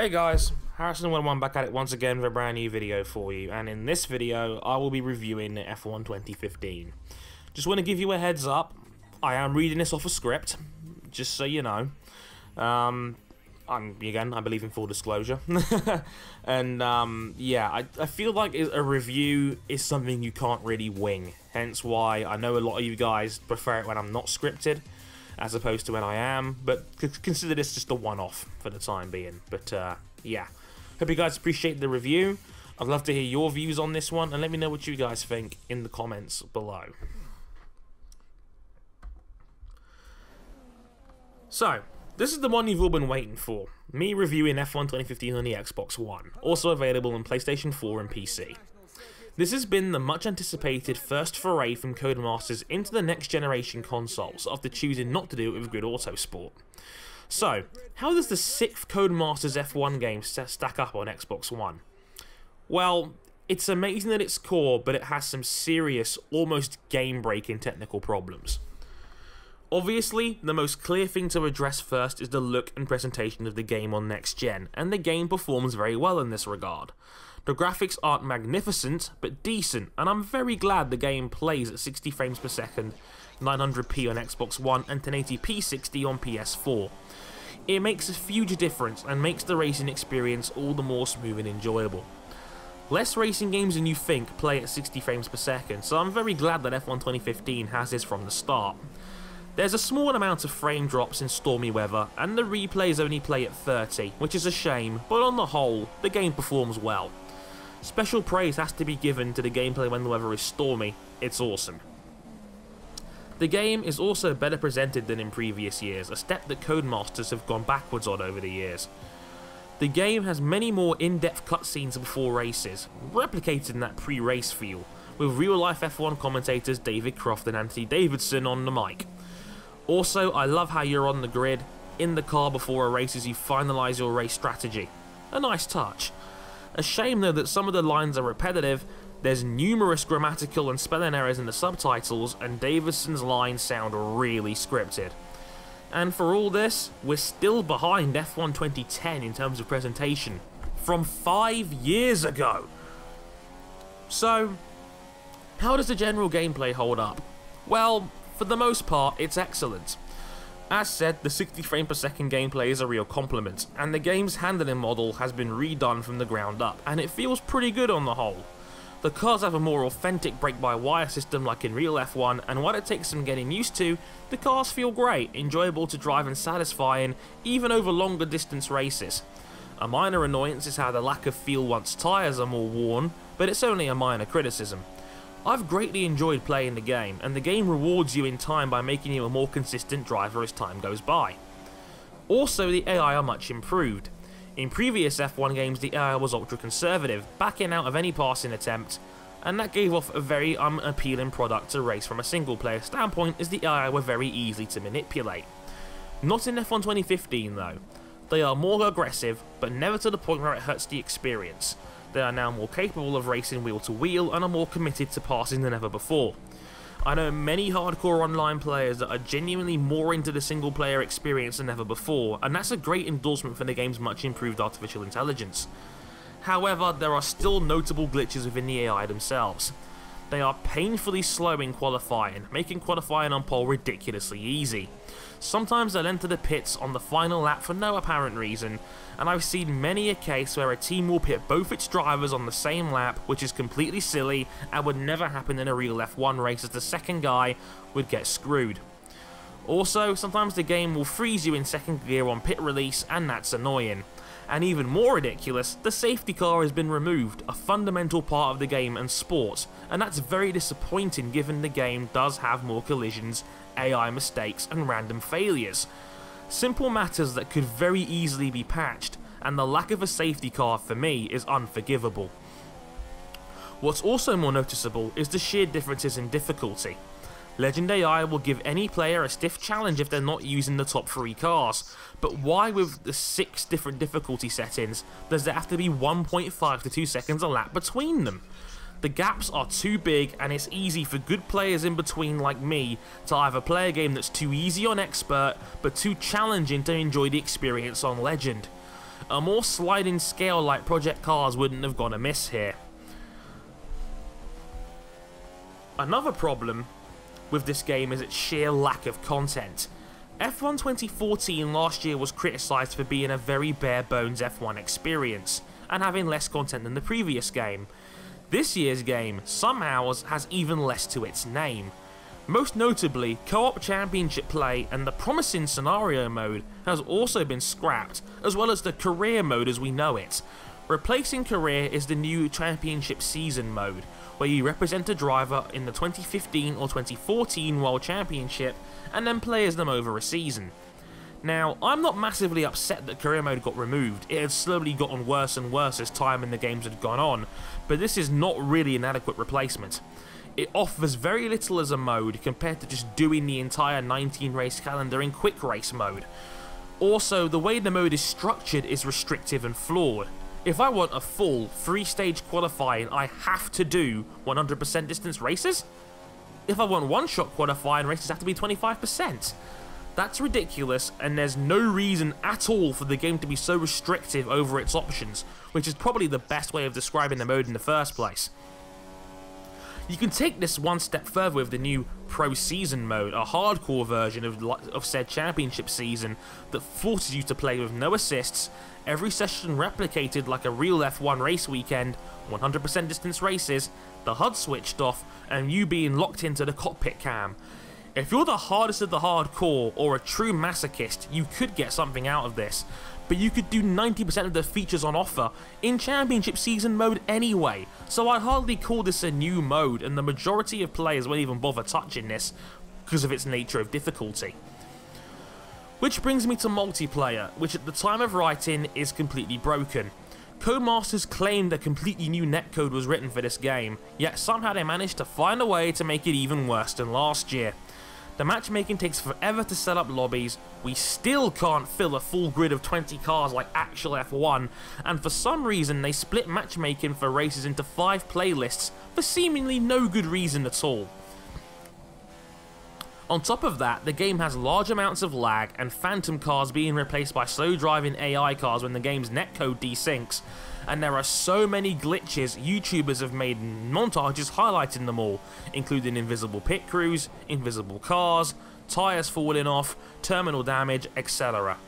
Hey guys, Harrison101 back at it once again with a brand new video for you, and in this video I will be reviewing F1 2015. Just want to give you a heads up, I am reading this off a script, just so you know. I believe in full disclosure. And yeah, I feel like a review is something you can't really wing, hence why I know a lot of you guys prefer it when I'm not scripted as opposed to when I am, but consider this just a one-off for the time being. But yeah, hope you guys appreciate the review. I'd love to hear your views on this one, and let me know what you guys think in the comments below. So, this is the one you've all been waiting for, me reviewing F1 2015 on the Xbox One, also available on PlayStation 4 and PC. This has been the much anticipated first foray from Codemasters into the next generation consoles after choosing not to do it with Grid Autosport. So, how does the 6th Codemasters F1 game stack up on Xbox One? Well, it's amazing at its core, but it has some serious, almost game-breaking technical problems. Obviously, the most clear thing to address first is the look and presentation of the game on next gen, and the game performs very well in this regard. The graphics aren't magnificent, but decent, and I'm very glad the game plays at 60 frames per second, 900p on Xbox One, and 1080p 60 on PS4. It makes a huge difference and makes the racing experience all the more smooth and enjoyable. Less racing games than you think play at 60 frames per second, so I'm very glad that F1 2015 has this from the start. There's a small amount of frame drops in stormy weather, and the replays only play at 30, which is a shame, but on the whole, the game performs well. Special praise has to be given to the gameplay when the weather is stormy. It's awesome. The game is also better presented than in previous years, a step that Codemasters have gone backwards on over the years. The game has many more in-depth cutscenes before races, replicating that pre-race feel, with real-life F1 commentators David Croft and Anthony Davidson on the mic. Also, I love how you're on the grid, in the car before a race as you finalise your race strategy. A nice touch. A shame though that some of the lines are repetitive, there's numerous grammatical and spelling errors in the subtitles, and Davidson's lines sound really scripted. And for all this, we're still behind F1 2010 in terms of presentation, from 5 years ago! So, how does the general gameplay hold up? Well, for the most part, it's excellent. As said, the 60 frame per second gameplay is a real compliment, and the game's handling model has been redone from the ground up, and it feels pretty good on the whole. The cars have a more authentic brake-by-wire system like in real F1, and while it takes some getting used to, the cars feel great, enjoyable to drive and satisfying, even over longer distance races. A minor annoyance is how the lack of feel once tyres are more worn, but it's only a minor criticism. I've greatly enjoyed playing the game, and the game rewards you in time by making you a more consistent driver as time goes by. Also, the AI are much improved. In previous F1 games, the AI was ultra conservative, backing out of any passing attempt, and that gave off a very unappealing product to race from a single player standpoint, as the AI were very easy to manipulate. Not in F1 2015 though. They are more aggressive, but never to the point where it hurts the experience. They are now more capable of racing wheel to wheel and are more committed to passing than ever before. I know many hardcore online players that are genuinely more into the single player experience than ever before, and that's a great endorsement for the game's much improved artificial intelligence. However, there are still notable glitches within the AI themselves. They are painfully slow in qualifying, making qualifying on pole ridiculously easy. Sometimes they'll enter the pits on the final lap for no apparent reason, and I've seen many a case where a team will pit both its drivers on the same lap, which is completely silly and would never happen in a real F1 race, as the second guy would get screwed. Also, sometimes the game will freeze you in second gear on pit release, and that's annoying. And even more ridiculous, the safety car has been removed, a fundamental part of the game and sport, and that's very disappointing given the game does have more collisions, AI mistakes and random failures. Simple matters that could very easily be patched, and the lack of a safety car for me is unforgivable. What's also more noticeable is the sheer differences in difficulty. Legend AI will give any player a stiff challenge if they're not using the top 3 cars, but why with the 6 different difficulty settings does there have to be 1.5 to 2 seconds a lap between them? The gaps are too big, and it's easy for good players in between like me to either play a game that's too easy on Expert, but too challenging to enjoy the experience on Legend. A more sliding scale like Project Cars wouldn't have gone amiss here. Another problem with this game is its sheer lack of content. F1 2014 last year was criticised for being a very bare bones F1 experience, and having less content than the previous game. This year's game somehow has even less to its name. Most notably, co-op championship play and the promising scenario mode has also been scrapped, as well as the career mode as we know it. Replacing career is the new championship season mode, where you represent a driver in the 2015 or 2014 World Championship and then play as them over a season. Now, I'm not massively upset that career mode got removed. It had slowly gotten worse and worse as time in the games had gone on, but this is not really an adequate replacement. It offers very little as a mode compared to just doing the entire 19 race calendar in quick race mode. Also, the way the mode is structured is restrictive and flawed. If I want a full 3-stage qualifying, I have to do 100% distance races? If I want one-shot qualifying, races have to be 25%. That's ridiculous, and there's no reason at all for the game to be so restrictive over its options, which is probably the best way of describing the mode in the first place. You can take this one step further with the new Pro Season mode, a hardcore version of said championship season that forces you to play with no assists, every session replicated like a real F1 race weekend, 100% distance races, the HUD switched off, and you being locked into the cockpit cam. If you're the hardest of the hardcore or a true masochist, you could get something out of this, but you could do 90% of the features on offer in Championship Season mode anyway, so I'd hardly call this a new mode, and the majority of players won't even bother touching this because of its nature of difficulty. Which brings me to multiplayer, which at the time of writing is completely broken. Codemasters claimed a completely new netcode was written for this game, yet somehow they managed to find a way to make it even worse than last year. The matchmaking takes forever to set up lobbies, we still can't fill a full grid of 20 cars like actual F1, and for some reason they split matchmaking for races into 5 playlists for seemingly no good reason at all. On top of that, the game has large amounts of lag and phantom cars being replaced by slow driving AI cars when the game's netcode desyncs, and there are so many glitches YouTubers have made montages highlighting them all, including invisible pit crews, invisible cars, tyres falling off, terminal damage, etc.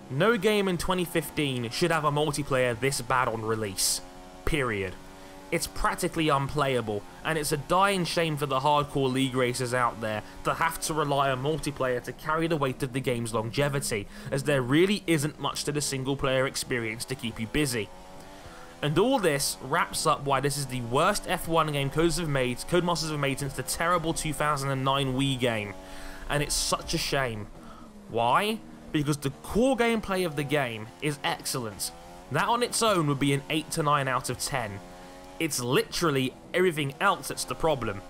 No game in 2015 should have a multiplayer this bad on release. Period. It's practically unplayable, and it's a dying shame for the hardcore league racers out there to have to rely on multiplayer to carry the weight of the game's longevity, as there really isn't much to the single player experience to keep you busy. And all this wraps up why this is the worst F1 game Codemasters have made since the terrible 2009 Wii game, and it's such a shame. Why? Because the core gameplay of the game is excellent. That on its own would be an 8 to 9 out of 10. It's literally everything else that's the problem.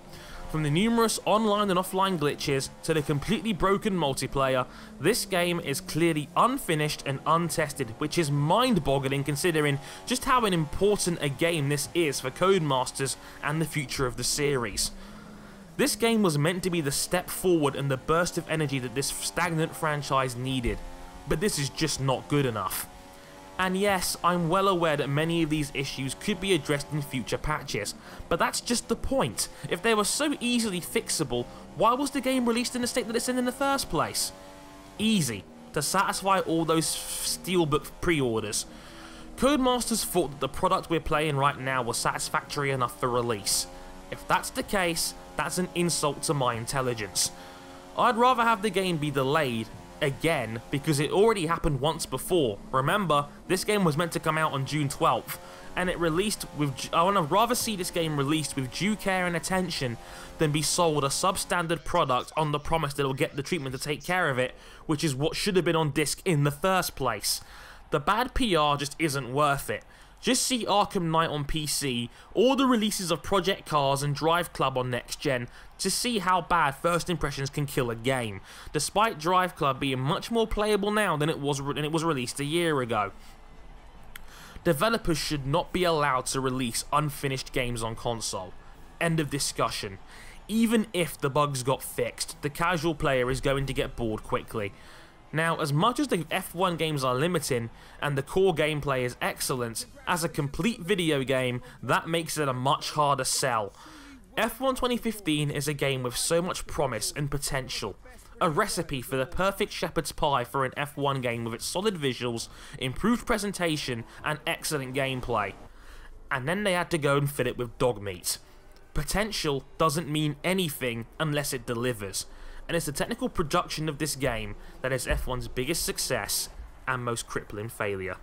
From the numerous online and offline glitches to the completely broken multiplayer, this game is clearly unfinished and untested, which is mind-boggling considering just how important a game this is for Codemasters and the future of the series. This game was meant to be the step forward and the burst of energy that this stagnant franchise needed, but this is just not good enough. And yes, I'm well aware that many of these issues could be addressed in future patches, but that's just the point. If they were so easily fixable, why was the game released in the state that it's in the first place? Easy, to satisfy all those Steelbook pre-orders. Codemasters thought that the product we're playing right now was satisfactory enough for release. If that's the case, that's an insult to my intelligence. I'd rather have the game be delayed again, because it already happened once before. Remember, this game was meant to come out on June 12th, and it released with... I would rather see this game released with due care and attention than be sold a substandard product on the promise that it'll get the treatment to take care of it, which is what should have been on disc in the first place. The bad PR just isn't worth it. Just see Arkham Knight on PC, or the releases of Project Cars and Drive Club on Next Gen, to see how bad first impressions can kill a game, despite Drive Club being much more playable now than it was released a year ago. Developers should not be allowed to release unfinished games on console. End of discussion. Even if the bugs got fixed, the casual player is going to get bored quickly. Now, as much as the F1 games are limiting and the core gameplay is excellent, as a complete video game, that makes it a much harder sell. F1 2015 is a game with so much promise and potential. A recipe for the perfect shepherd's pie for an F1 game with its solid visuals, improved presentation, and excellent gameplay. And then they had to go and fill it with dog meat. Potential doesn't mean anything unless it delivers, and it's the technical production of this game that is F1's biggest success and most crippling failure.